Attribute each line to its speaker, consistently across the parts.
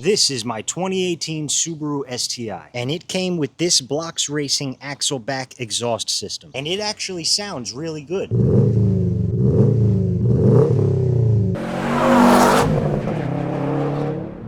Speaker 1: This is my 2018 Subaru STI, and it came with this Blox Racing axle back exhaust system, and it actually sounds really good.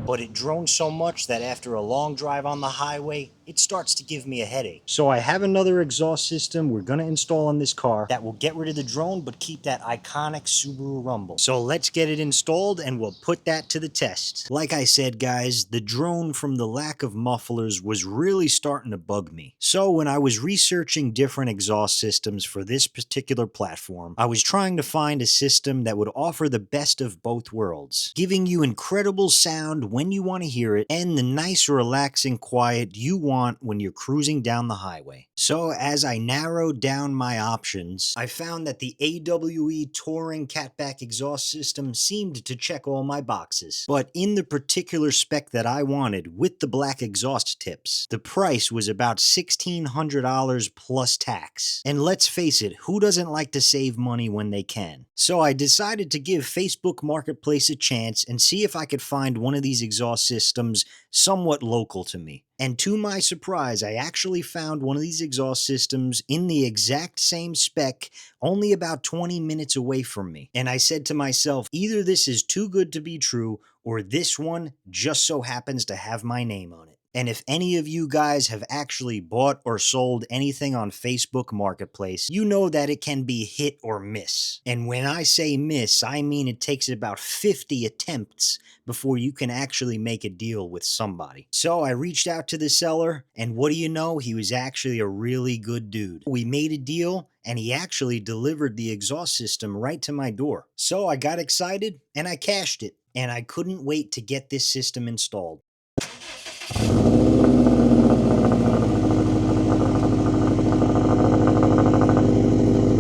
Speaker 1: But it drones so much that after a long drive on the highway, it starts to give me a headache. So I have another exhaust system we're gonna install on this car that will get rid of the drone but keep that iconic Subaru rumble. So let's get it installed and we'll put that to the test. Like I said, guys, the drone from the lack of mufflers was really starting to bug me. So when I was researching different exhaust systems for this particular platform, I was trying to find a system that would offer the best of both worlds, giving you incredible sound when you want to hear it and the nice relaxing quiet you want when you're cruising down the highway. So as I narrowed down my options, I found that the AWE Touring catback exhaust system seemed to check all my boxes. But in the particular spec that I wanted with the black exhaust tips, the price was about $1,600 plus tax. And let's face it, who doesn't like to save money when they can? So I decided to give Facebook Marketplace a chance and see if I could find one of these exhaust systems somewhat local to me. And to my surprise, I actually found one of these exhaust systems in the exact same spec, only about 20 minutes away from me. And I said to myself, either this is too good to be true, or this one just so happens to have my name on it. And if any of you guys have actually bought or sold anything on Facebook Marketplace, you know that it can be hit or miss. And when I say miss, I mean it takes about 50 attempts before you can actually make a deal with somebody. So I reached out to the seller, and what do you know? He was actually a really good dude. We made a deal, and he actually delivered the exhaust system right to my door. So I got excited, and I cashed it, and I couldn't wait to get this system installed.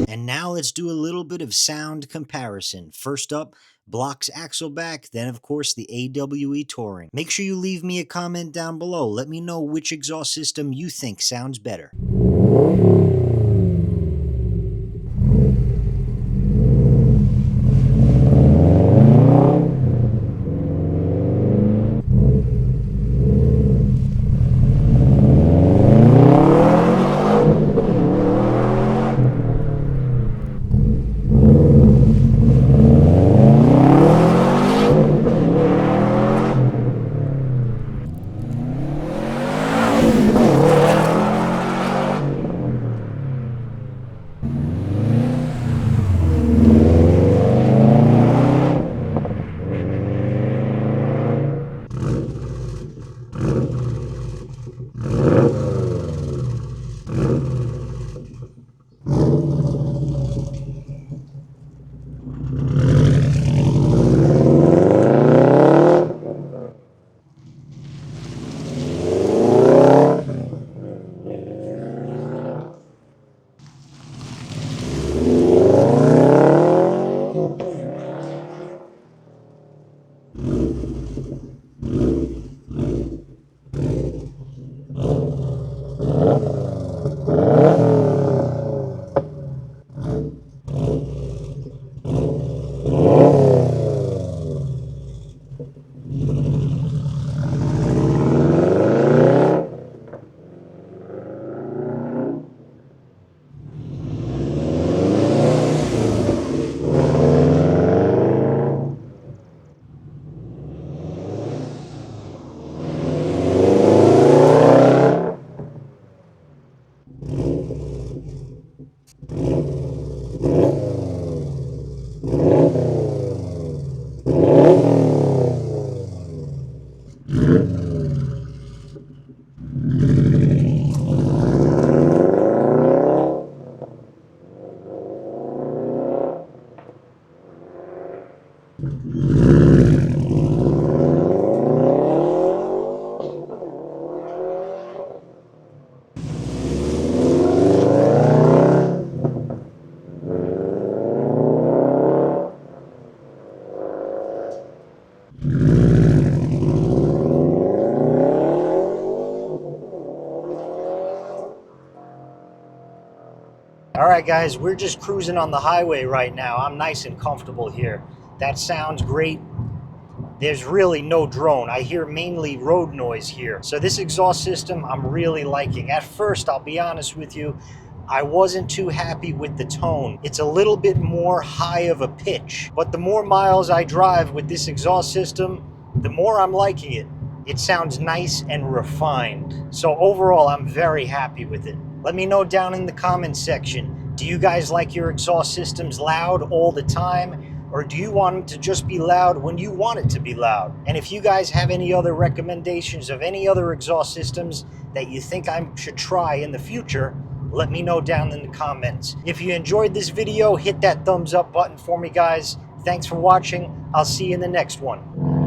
Speaker 1: And now let's do a little bit of sound comparison. First up, Blox Axleback, then of course the AWE Touring. Make sure you leave me a comment down below. Let me know which exhaust system you think sounds better. All right, guys, we're just cruising on the highway right now. I'm nice and comfortable here. That sounds great. there's really no drone. I hear mainly road noise here. So this exhaust system I'm really liking. At first, I'll be honest with you, I wasn't too happy with the tone. It's a little bit more high of a pitch, but the more miles I drive with this exhaust system, the more I'm liking it. It sounds nice and refined. So overall, I'm very happy with it. Let me know down in the comments section, do you guys like your exhaust systems loud all the time? Or do you want them to just be loud when you want it to be loud? And if you guys have any other recommendations of any other exhaust systems that you think I should try in the future, let me know down in the comments. If you enjoyed this video, hit that thumbs up button for me, guys. Thanks for watching. I'll see you in the next one.